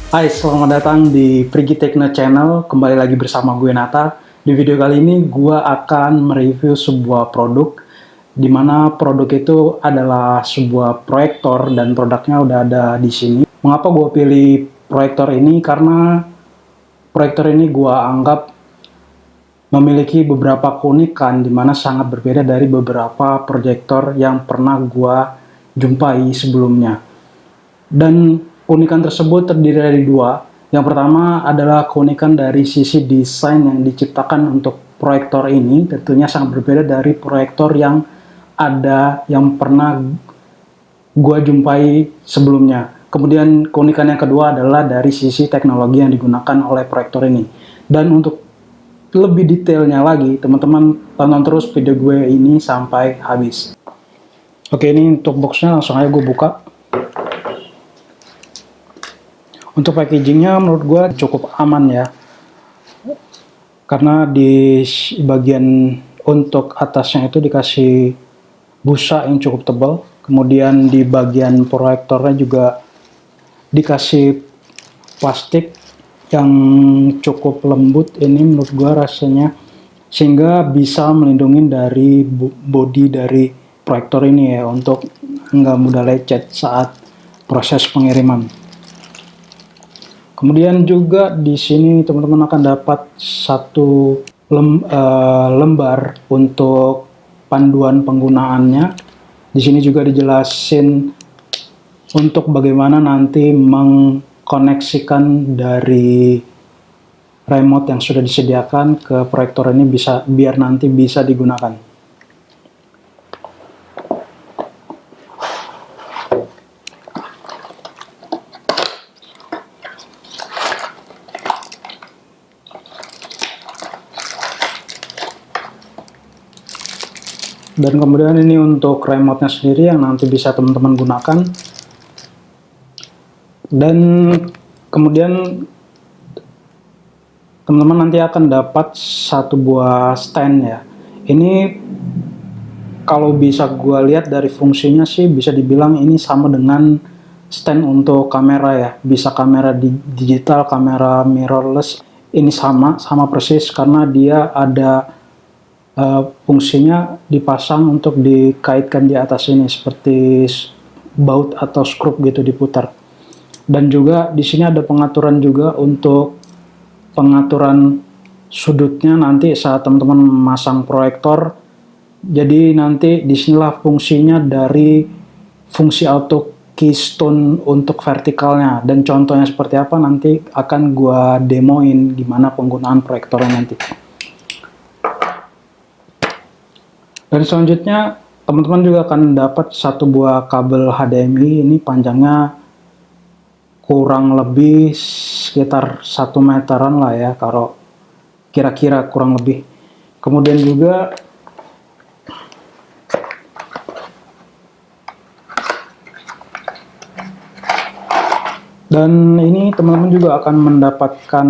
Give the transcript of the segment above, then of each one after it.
Hai, selamat datang di Prigi Techno Channel. Kembali lagi bersama gue Nata. Di video kali ini gue akan mereview sebuah produk, di mana produk itu adalah sebuah proyektor dan produknya udah ada di sini. Mengapa gue pilih proyektor ini? Karena proyektor ini gue anggap memiliki beberapa keunikan, di mana sangat berbeda dari beberapa proyektor yang pernah gue jumpai sebelumnya. Dan keunikan tersebut terdiri dari dua. Yang pertama adalah keunikan dari sisi desain yang diciptakan untuk proyektor ini, tentunya sangat berbeda dari proyektor yang ada yang pernah gua jumpai sebelumnya. Kemudian keunikan yang kedua adalah dari sisi teknologi yang digunakan oleh proyektor ini. Dan untuk lebih detailnya lagi, teman-teman tonton terus video gue ini sampai habis. Oke, ini untuk boxnya langsung aja gue buka. Untuk packagingnya menurut gue cukup aman ya, karena di bagian untuk atasnya itu dikasih busa yang cukup tebal, kemudian di bagian proyektornya juga dikasih plastik yang cukup lembut ini menurut gue rasanya, sehingga bisa melindungi dari bodi dari proyektor ini ya, untuk nggak mudah lecet saat proses pengiriman. Kemudian juga di sini teman-teman akan dapat satu lembar untuk panduan penggunaannya. Di sini juga dijelasin untuk bagaimana nanti mengkoneksikan dari remote yang sudah disediakan ke proyektor ini biar nanti bisa digunakan. Dan kemudian ini untuk remote-nya sendiri yang nanti bisa teman-teman gunakan. Dan kemudian teman-teman nanti akan dapat satu buah stand ya. Ini kalau bisa gue lihat dari fungsinya sih bisa dibilang ini sama dengan stand untuk kamera ya. Bisa kamera digital, kamera mirrorless. Ini sama persis karena dia ada fungsinya dipasang untuk dikaitkan di atas ini seperti baut atau skrup gitu diputar. Dan juga di sini ada pengaturan juga untuk pengaturan sudutnya nanti saat teman-teman memasang proyektor. Jadi nanti disinilah fungsinya dari fungsi auto keystone untuk vertikalnya, dan contohnya seperti apa nanti akan gua demoin gimana penggunaan proyektornya nanti. Dan selanjutnya teman-teman juga akan dapat satu buah kabel HDMI. Ini panjangnya kurang lebih sekitar 1 meteran lah ya, kalau kira-kira kurang lebih. Kemudian juga dan ini teman-teman juga akan mendapatkan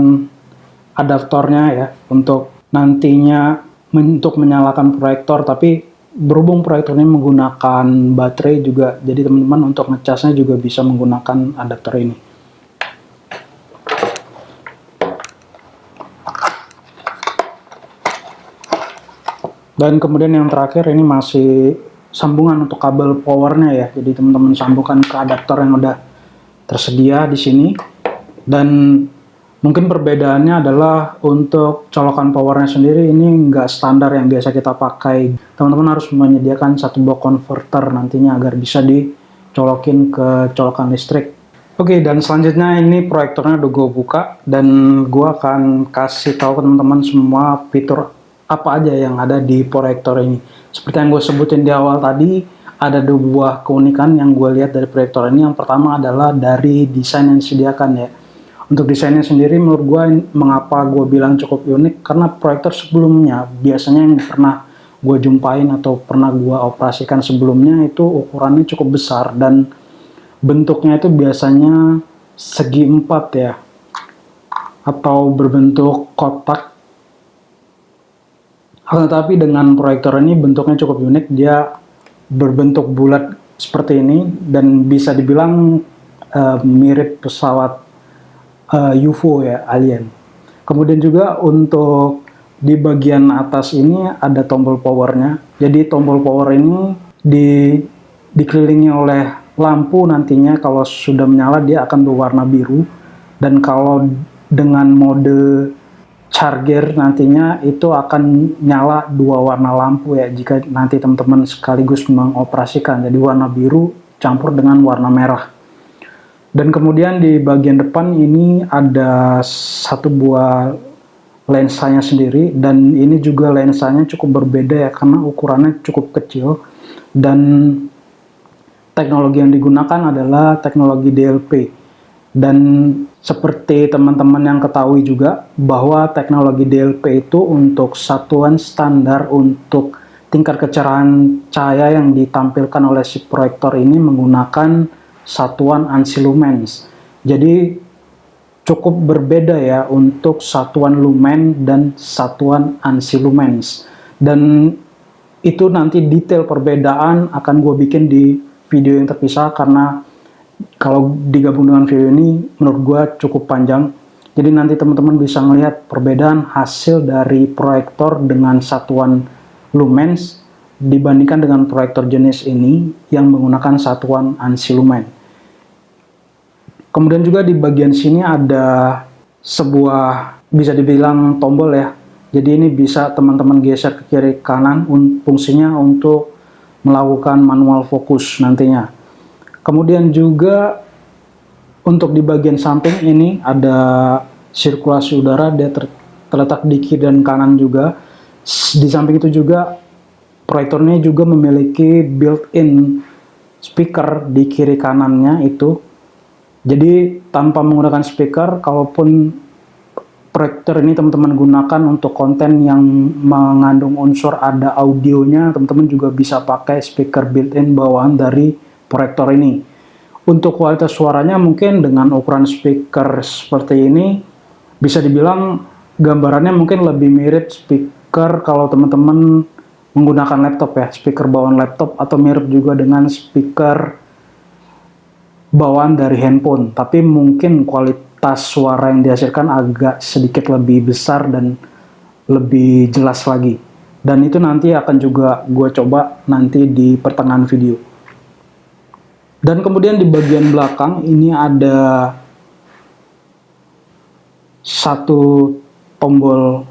adaptornya ya untuk nantinya untuk menyalakan proyektor, tapi berhubung proyektor ini menggunakan baterai juga, jadi teman-teman untuk ngecasnya juga bisa menggunakan adaptor ini. Dan kemudian yang terakhir ini masih sambungan untuk kabel powernya ya, jadi teman-teman sambungkan ke adaptor yang udah tersedia di sini. Dan mungkin perbedaannya adalah untuk colokan powernya sendiri ini nggak standar yang biasa kita pakai. Teman-teman harus menyediakan satu buah converter nantinya agar bisa dicolokin ke colokan listrik. Oke, dan selanjutnya ini proyektornya udah gue buka, dan gue akan kasih tahu ke teman-teman semua fitur apa aja yang ada di proyektor ini. Seperti yang gue sebutin di awal tadi, ada dua buah keunikan yang gue lihat dari proyektor ini. Yang pertama adalah dari desain yang disediakan ya. Untuk desainnya sendiri menurut gue, mengapa gue bilang cukup unik, karena proyektor sebelumnya biasanya yang pernah gue jumpain atau pernah gue operasikan sebelumnya itu ukurannya cukup besar dan bentuknya itu biasanya segi 4 ya, atau berbentuk kotak. Tetapi dengan proyektor ini bentuknya cukup unik, dia berbentuk bulat seperti ini dan bisa dibilang mirip pesawat UFO ya, alien. Kemudian juga untuk di bagian atas ini ada tombol powernya. Jadi tombol power ini dikelilingi oleh lampu, nantinya kalau sudah menyala dia akan berwarna biru, dan kalau dengan mode charger nantinya itu akan nyala dua warna lampu ya, jika nanti teman-teman sekaligus mengoperasikan, jadi warna biru campur dengan warna merah. Dan kemudian di bagian depan ini ada satu buah lensanya sendiri, dan ini juga lensanya cukup berbeda ya karena ukurannya cukup kecil, dan teknologi yang digunakan adalah teknologi DLP. Dan seperti teman-teman yang ketahui juga bahwa teknologi DLP itu untuk satuan standar untuk tingkat kecerahan cahaya yang ditampilkan oleh si proyektor ini menggunakan satuan ANSI lumens. Jadi cukup berbeda ya untuk satuan lumen dan satuan ANSI lumens. Dan itu nanti detail perbedaan akan gue bikin di video yang terpisah, karena kalau digabung dengan video ini menurut gue cukup panjang. Jadi nanti teman-teman bisa melihat perbedaan hasil dari proyektor dengan satuan lumens dibandingkan dengan proyektor jenis ini yang menggunakan satuan ANSI lumen. Kemudian juga di bagian sini ada sebuah bisa dibilang tombol ya. Jadi ini bisa teman-teman geser ke kiri kanan, fungsinya untuk melakukan manual fokus nantinya. Kemudian juga untuk di bagian samping ini ada sirkulasi udara, dia terletak di kiri dan kanan juga. Di samping itu juga proyektornya juga memiliki built-in speaker di kiri kanannya itu. Jadi tanpa menggunakan speaker, kalaupun proyektor ini teman-teman gunakan untuk konten yang mengandung unsur ada audionya, teman-teman juga bisa pakai speaker built-in bawaan dari proyektor ini. Untuk kualitas suaranya mungkin dengan ukuran speaker seperti ini bisa dibilang gambarannya mungkin lebih mirip speaker kalau teman-teman menggunakan laptop ya, speaker bawaan laptop, atau mirip juga dengan speaker bawaan dari handphone, tapi mungkin kualitas suara yang dihasilkan agak sedikit lebih besar dan lebih jelas lagi. Dan itu nanti akan juga gue coba nanti di pertengahan video. Dan kemudian di bagian belakang ini ada satu tombol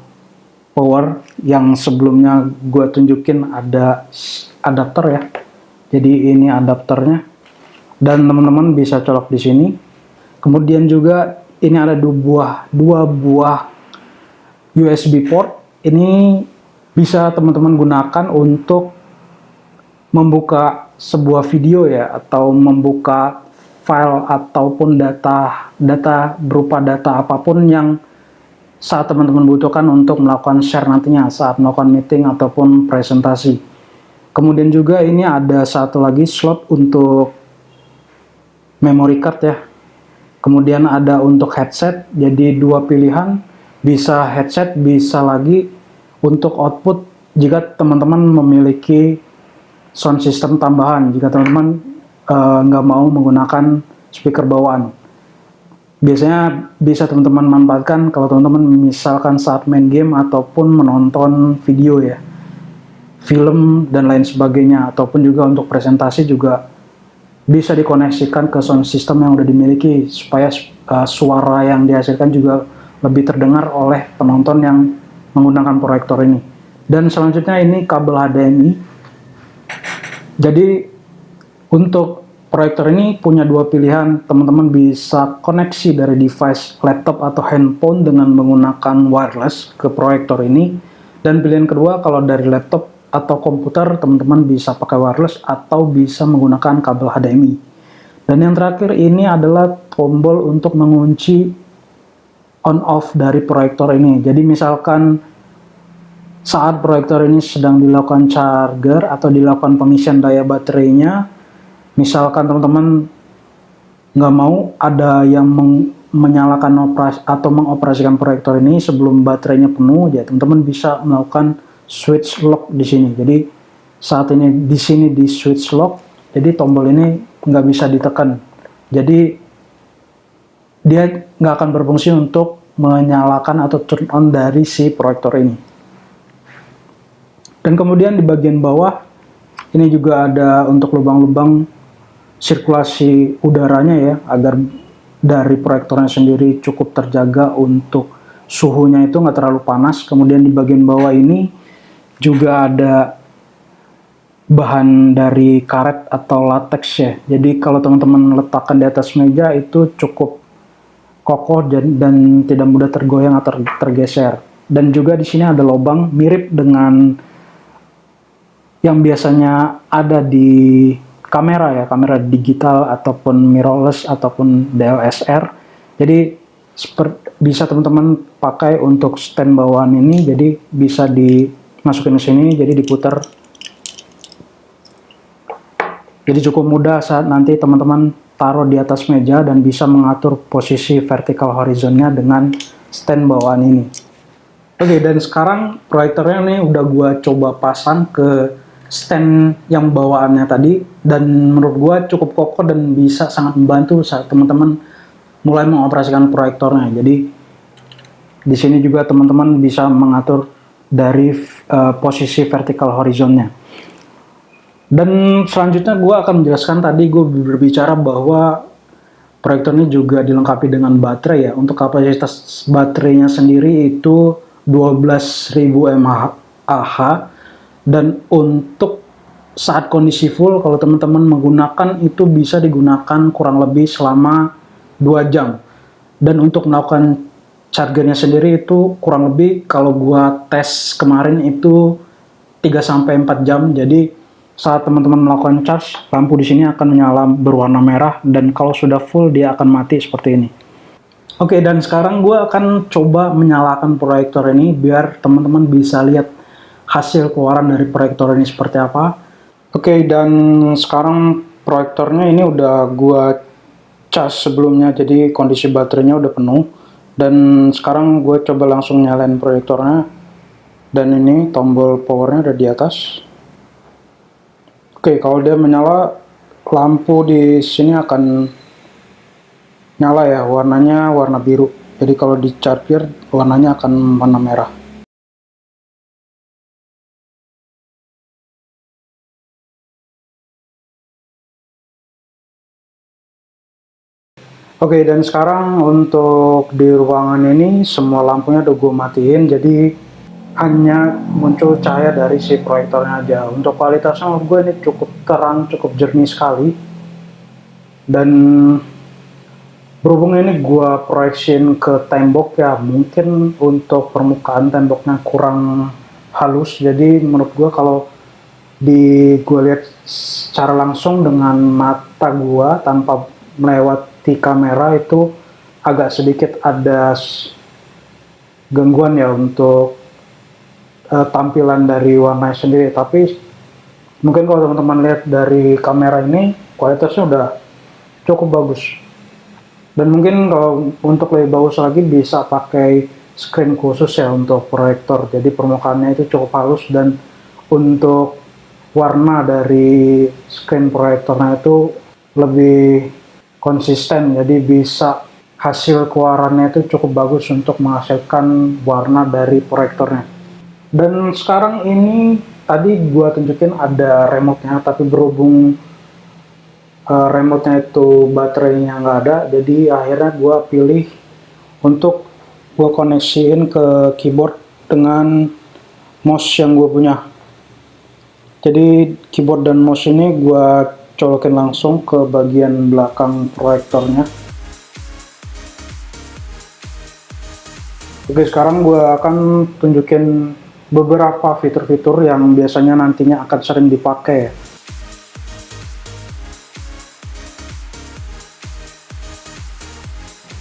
power yang sebelumnya gue tunjukin ada adapter ya. Jadi ini adapternya, dan teman-teman bisa colok di sini. Kemudian juga ini ada dua buah USB port. Ini bisa teman-teman gunakan untuk membuka sebuah video ya, atau membuka file ataupun data berupa data apapun yang saat teman-teman butuhkan untuk melakukan share nantinya saat melakukan meeting ataupun presentasi. Kemudian juga ini ada satu lagi slot untuk memory card ya. Kemudian ada untuk headset, jadi dua pilihan, bisa headset, bisa lagi untuk output jika teman-teman memiliki sound system tambahan, jika teman-teman nggak mau menggunakan speaker bawaan. Biasanya bisa teman-teman manfaatkan kalau teman-teman misalkan saat main game ataupun menonton video ya, film dan lain sebagainya, ataupun juga untuk presentasi juga bisa dikoneksikan ke sound system yang udah dimiliki supaya suara yang dihasilkan juga lebih terdengar oleh penonton yang menggunakan proyektor ini. Dan selanjutnya ini kabel HDMI. Jadi untuk proyektor ini punya dua pilihan, teman-teman bisa koneksi dari device laptop atau handphone dengan menggunakan wireless ke proyektor ini. Dan pilihan kedua, kalau dari laptop atau komputer, teman-teman bisa pakai wireless atau bisa menggunakan kabel HDMI. Dan yang terakhir ini adalah tombol untuk mengunci on off dari proyektor ini. Jadi misalkan saat proyektor ini sedang dilakukan charger atau dilakukan pengisian daya baterainya, misalkan teman-teman nggak mau ada yang menyalakan atau mengoperasikan proyektor ini sebelum baterainya penuh, ya teman-teman bisa melakukan switch lock di sini. Jadi saat ini di sini di switch lock, jadi tombol ini nggak bisa ditekan. Jadi dia nggak akan berfungsi untuk menyalakan atau turn on dari si proyektor ini. Dan kemudian di bagian bawah ini juga ada untuk lubang-lubang sirkulasi udaranya ya, agar dari proyektornya sendiri cukup terjaga untuk suhunya itu nggak terlalu panas. Kemudian di bagian bawah ini juga ada bahan dari karet atau latex ya. Jadi kalau teman-teman letakkan di atas meja itu cukup kokoh dan tidak mudah tergoyang atau tergeser. Dan juga di sini ada lubang mirip dengan yang biasanya ada di kamera ya, kamera digital ataupun mirrorless ataupun DSLR. Jadi bisa teman-teman pakai untuk stand bawaan ini, jadi bisa dimasukin ke sini, jadi diputar. Jadi cukup mudah saat nanti teman-teman taruh di atas meja dan bisa mengatur posisi vertical horizonnya dengan stand bawaan ini. Oke, dan sekarang proyektornya nih udah gua coba pasang ke stand yang bawaannya tadi, dan menurut gua cukup kokoh dan bisa sangat membantu saat teman-teman mulai mengoperasikan proyektornya. Jadi di sini juga teman-teman bisa mengatur dari posisi vertical horizonnya. Dan selanjutnya gue akan menjelaskan, tadi gue berbicara bahwa proyektor ini juga dilengkapi dengan baterai ya. Untuk kapasitas baterainya sendiri itu 12.000 mAh, dan untuk saat kondisi full kalau teman-teman menggunakan itu bisa digunakan kurang lebih selama 2 jam. Dan untuk melakukan chargernya sendiri itu kurang lebih, kalau gue tes kemarin itu 3-4 jam. Jadi saat teman-teman melakukan charge, lampu di sini akan menyala berwarna merah, dan kalau sudah full dia akan mati seperti ini. Oke, dan sekarang gue akan coba menyalakan proyektor ini biar teman-teman bisa lihat hasil keluaran dari proyektor ini seperti apa. Oke, dan sekarang proyektornya ini udah gue cas sebelumnya, jadi kondisi baterainya udah penuh. Dan sekarang gue coba langsung nyalain proyektornya, dan ini tombol powernya ada di atas. Oke, kalau dia menyala, lampu di sini akan nyala ya, warnanya warna biru. Jadi kalau di charger warnanya akan warna merah. Oke, dan sekarang untuk di ruangan ini semua lampunya udah gue matiin, jadi hanya muncul cahaya dari si proyektornya aja. Untuk kualitasnya menurut gue ini cukup terang, cukup jernih sekali. Dan berhubung ini gue proyeksiin ke tembok ya, mungkin untuk permukaan temboknya kurang halus. Jadi menurut gue kalau gue lihat secara langsung dengan mata gue tanpa melewati kamera itu agak sedikit ada gangguan ya untuk tampilan dari warnanya sendiri. Tapi mungkin kalau teman-teman lihat dari kamera ini kualitasnya udah cukup bagus. Dan mungkin kalau untuk lebih bagus lagi bisa pakai screen khusus ya untuk proyektor. Jadi permukaannya itu cukup halus, dan untuk warna dari screen proyektornya itu lebih konsisten. Jadi bisa hasil keluarannya itu cukup bagus untuk menghasilkan warna dari proyektornya. Dan sekarang ini tadi gua tunjukin ada remote-nya, tapi berhubung remote-nya itu baterainya nggak ada, jadi akhirnya gua pilih untuk gua koneksiin ke keyboard dengan mouse yang gue punya. Jadi keyboard dan mouse ini gua colokin langsung ke bagian belakang proyektornya. Oke, sekarang gue akan tunjukin beberapa fitur-fitur yang biasanya nantinya akan sering dipakai.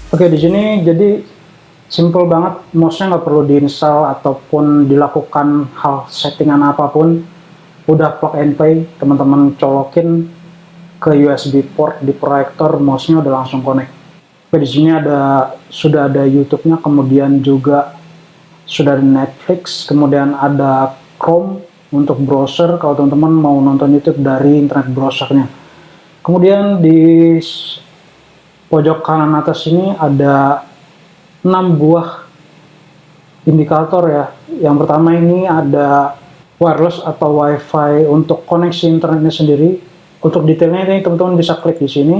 Oke, di sini jadi simple banget, mouse-nya nggak perlu diinstal ataupun dilakukan hal settingan apapun. Udah plug and play, teman-teman colokin ke USB port di proyektor, mouse-nya udah langsung connect. Oke, di sini sudah ada YouTube-nya, kemudian juga sudah ada Netflix, kemudian ada Chrome untuk browser kalau teman-teman mau nonton YouTube dari internet browsernya. Kemudian di pojok kanan atas ini ada 6 buah indikator ya. Yang pertama ini ada wireless atau wifi untuk koneksi internetnya sendiri. Untuk detailnya ini teman-teman bisa klik di sini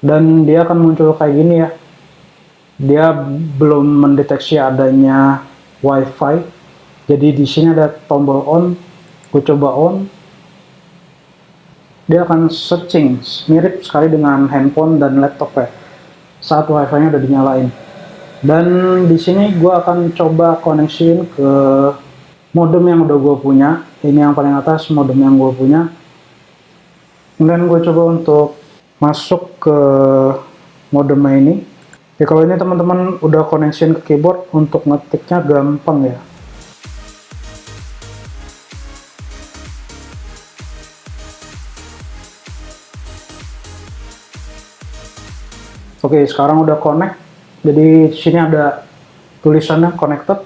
dan dia akan muncul kayak gini ya. Dia belum mendeteksi adanya wifi, jadi di sini ada tombol on. Gue coba on, dia akan searching, mirip sekali dengan handphone dan laptop ya, saat wifi-nya udah dinyalain. Dan di sini gue akan coba koneksiin ke modem yang udah gue punya. Ini yang paling atas, modem yang gue punya. Kemudian gue coba untuk masuk ke modemnya ini. Ya kalau ini teman-teman udah koneksiin ke keyboard, untuk ngetiknya gampang ya. Oke, sekarang udah connect. Jadi di sini ada tulisannya connected.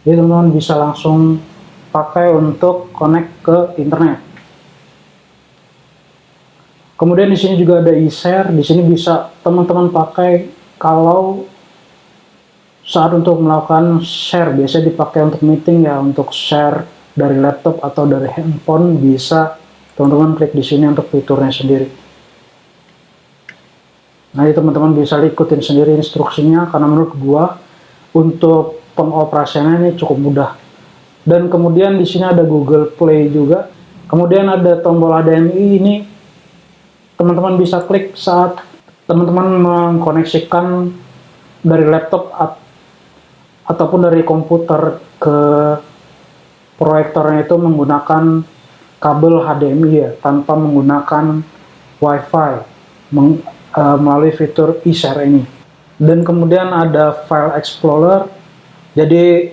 Jadi teman-teman bisa langsung pakai untuk connect ke internet. Kemudian di sini juga ada e-share. Di sini bisa teman-teman pakai kalau saat untuk melakukan share. Biasanya dipakai untuk meeting ya, untuk share dari laptop atau dari handphone. Bisa teman-teman klik di sini untuk fiturnya sendiri. Nah, teman-teman bisa ikutin sendiri instruksinya, karena menurut gua untuk pengoperasiannya ini cukup mudah. Dan kemudian di sini ada Google Play juga. Kemudian ada tombol HDMI, ini teman-teman bisa klik saat teman-teman mengkoneksikan dari laptop ataupun dari komputer ke proyektornya itu menggunakan kabel HDMI ya, tanpa menggunakan WiFi melalui fitur e-share ini. Dan kemudian ada file explorer, jadi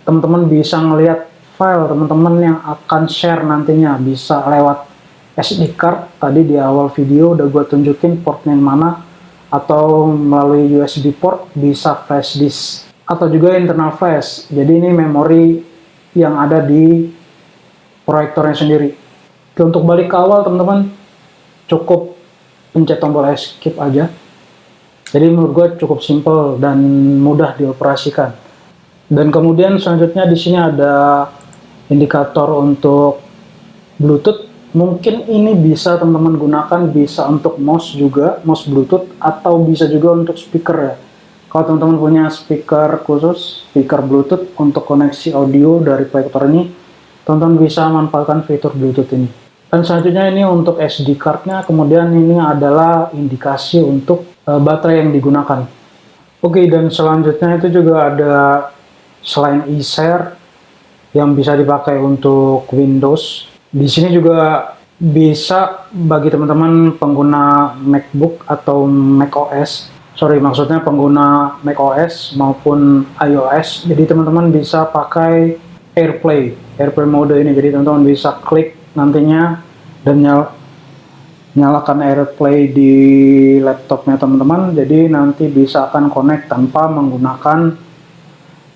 teman-teman bisa ngelihat file teman-teman yang akan share nantinya, bisa lewat SD card. Tadi di awal video udah gue tunjukin portnya mana, atau melalui USB port, bisa flash disk atau juga internal flash. Jadi ini memori yang ada di proyektornya sendiri. Untuk balik ke awal teman-teman cukup pencet tombol escape aja. Jadi menurut gue cukup simple dan mudah dioperasikan. Dan kemudian selanjutnya di sini ada indikator untuk Bluetooth. Mungkin ini bisa teman-teman gunakan, bisa untuk mouse juga, mouse Bluetooth, atau bisa juga untuk speaker ya. Kalau teman-teman punya speaker khusus, speaker Bluetooth untuk koneksi audio dari proyektor ini, teman-teman bisa manfaatkan fitur Bluetooth ini. Dan selanjutnya ini untuk SD card-nya, kemudian ini adalah indikasi untuk baterai yang digunakan. Oke, dan selanjutnya itu juga ada selain e-share yang bisa dipakai untuk Windows. Di sini juga bisa bagi teman-teman pengguna MacBook atau macOS. Maksudnya pengguna macOS maupun iOS. Jadi teman-teman bisa pakai AirPlay mode ini. Jadi teman-teman bisa klik nantinya dan nyalakan AirPlay di laptopnya teman-teman. Jadi nanti bisa akan connect tanpa menggunakan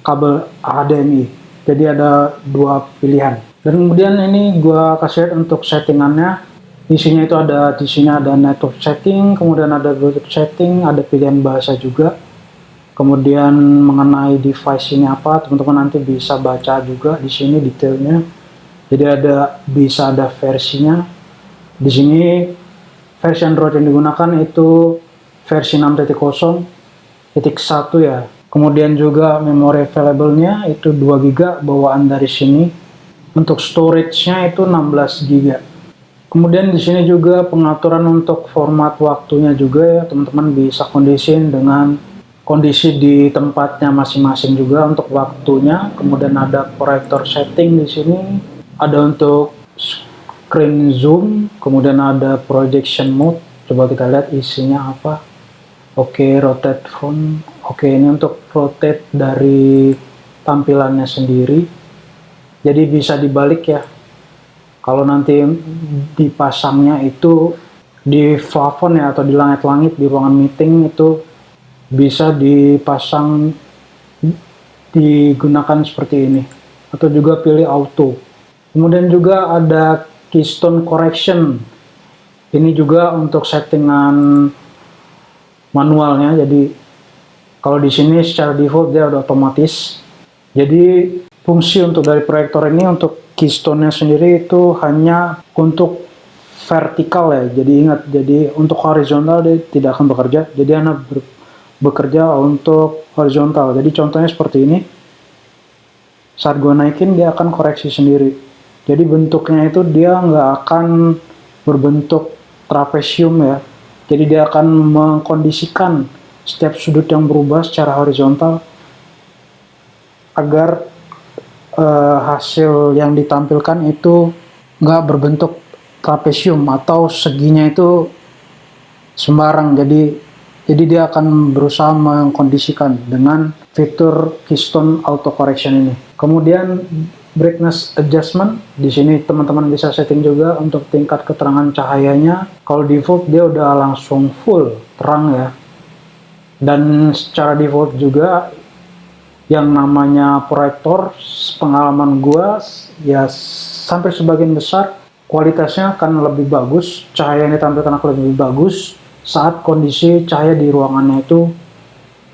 kabel HDMI. Jadi ada dua pilihan. Dan kemudian ini gua kasih untuk settingannya. Di sini ada network setting, kemudian ada Bluetooth setting, ada pilihan bahasa juga. Kemudian mengenai device ini apa, teman-teman nanti bisa baca juga di sini detailnya. Jadi bisa ada versinya. Di sini versi Android yang digunakan itu versi 6.0.1 ya. Kemudian juga memori available-nya itu 2 GB bawaan dari sini. Untuk storage-nya itu 16 GB. Kemudian di sini juga pengaturan untuk format waktunya juga ya, teman-teman bisa kondisiin dengan kondisi di tempatnya masing-masing juga untuk waktunya. Kemudian ada proyektor setting di sini, ada untuk screen zoom, kemudian ada projection mode. Coba kita lihat isinya apa. Oke, rotate front. Oke, ini untuk rotate dari tampilannya sendiri. Jadi bisa dibalik ya. Kalau nanti dipasangnya itu di plafon ya, atau di langit-langit di ruangan meeting, itu bisa dipasang, digunakan seperti ini. Atau juga pilih auto. Kemudian juga ada keystone correction. Ini juga untuk settingan manualnya, jadi kalau di sini secara default dia udah otomatis. Jadi fungsi untuk dari proyektor ini untuk keystone-nya sendiri itu hanya untuk vertikal ya. Jadi ingat, jadi untuk horizontal dia tidak akan bekerja. Jadi hanya bekerja untuk horizontal. Jadi contohnya seperti ini. Saat gue naikin dia akan koreksi sendiri. Jadi bentuknya itu dia nggak akan berbentuk trapesium ya. Jadi dia akan mengkondisikan setiap sudut yang berubah secara horizontal agar hasil yang ditampilkan itu nggak berbentuk trapesium atau seginya itu sembarang. Jadi dia akan berusaha mengkondisikan dengan fitur keystone auto correction ini. Kemudian brightness adjustment, di sini teman-teman bisa setting juga untuk tingkat keterangan cahayanya. Kalau default dia udah langsung full terang ya. Dan secara default juga yang namanya proyektor, pengalaman gua ya sampai sebagian besar kualitasnya akan lebih bagus, cahaya yang ditampilkan akan lebih bagus saat kondisi cahaya di ruangannya itu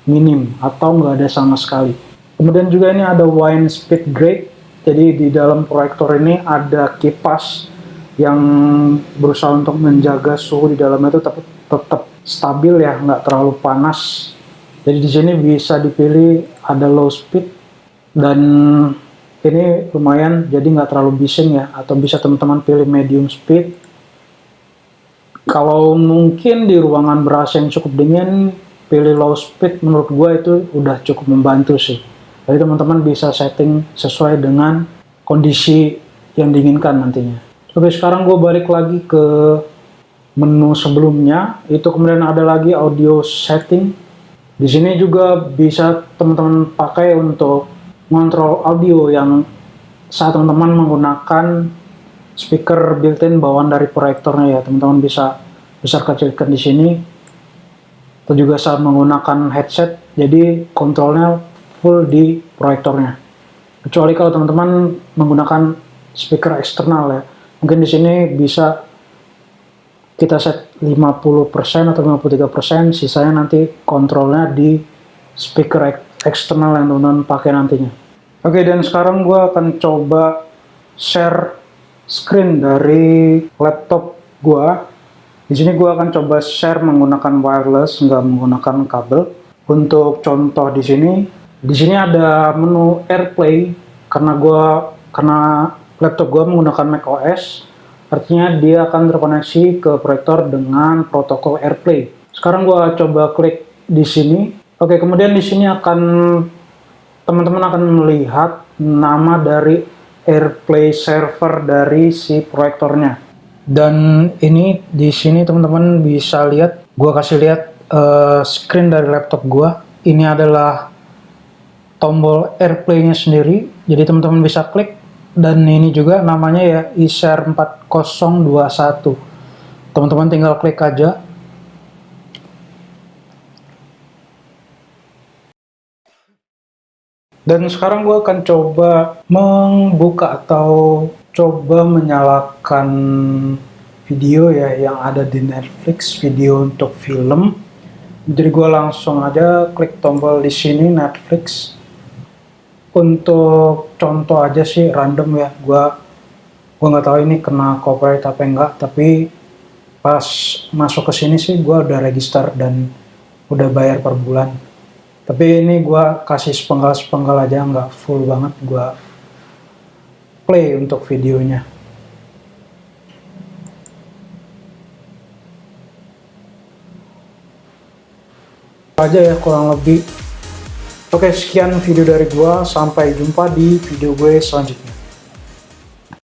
minim atau nggak ada sama sekali. Kemudian juga ini ada wind speed grade, jadi di dalam proyektor ini ada kipas yang berusaha untuk menjaga suhu di dalamnya itu tetap stabil ya, nggak terlalu panas. Jadi di sini bisa dipilih ada low speed dan ini lumayan, jadi nggak terlalu bising ya, atau bisa teman-teman pilih medium speed. Kalau mungkin di ruangan ber-AC yang cukup dingin, pilih low speed menurut gue itu udah cukup membantu sih. Jadi teman-teman bisa setting sesuai dengan kondisi yang diinginkan nantinya. Oke, sekarang gue balik lagi ke menu sebelumnya, itu kemudian ada lagi audio setting. Di sini juga bisa teman-teman pakai untuk mengontrol audio yang saat teman-teman menggunakan speaker built-in bawaan dari proyektornya ya. Teman-teman bisa besar kecilkan di sini. Atau juga saat menggunakan headset, jadi kontrolnya full di proyektornya. Kecuali kalau teman-teman menggunakan speaker eksternal ya. Mungkin di sini bisa kita set 50% atau 53%, sisanya nanti kontrolnya di speaker eksternal yang teman-teman pakai nantinya. Oke, dan sekarang gue akan coba share screen dari laptop gue. Di sini gue akan coba share menggunakan wireless, nggak menggunakan kabel. Untuk contoh di sini ada menu AirPlay karena laptop gue menggunakan macOS. Artinya dia akan terkoneksi ke proyektor dengan protokol AirPlay. Sekarang gua coba klik di sini. Oke, kemudian di sini teman-teman akan melihat nama dari AirPlay server dari si proyektornya. Dan ini di sini teman-teman bisa lihat, gua kasih lihat screen dari laptop gua. Ini adalah tombol AirPlay-nya sendiri. Jadi teman-teman bisa klik. Dan ini juga namanya ya iShare 4021. Teman-teman tinggal klik aja. Dan sekarang gue akan coba membuka atau coba menyalakan video ya yang ada di Netflix, video untuk film. Jadi gue langsung aja klik tombol di sini Netflix. Untuk contoh aja sih random ya, gua nggak tahu ini kena copyright apa enggak, tapi pas masuk ke sini sih gua udah register dan udah bayar per bulan. Tapi ini gua kasih sepenggal aja, nggak full banget. Gua play untuk videonya. Aja ya kurang lebih. Oke, sekian video dari gua. Sampai jumpa di video gue selanjutnya.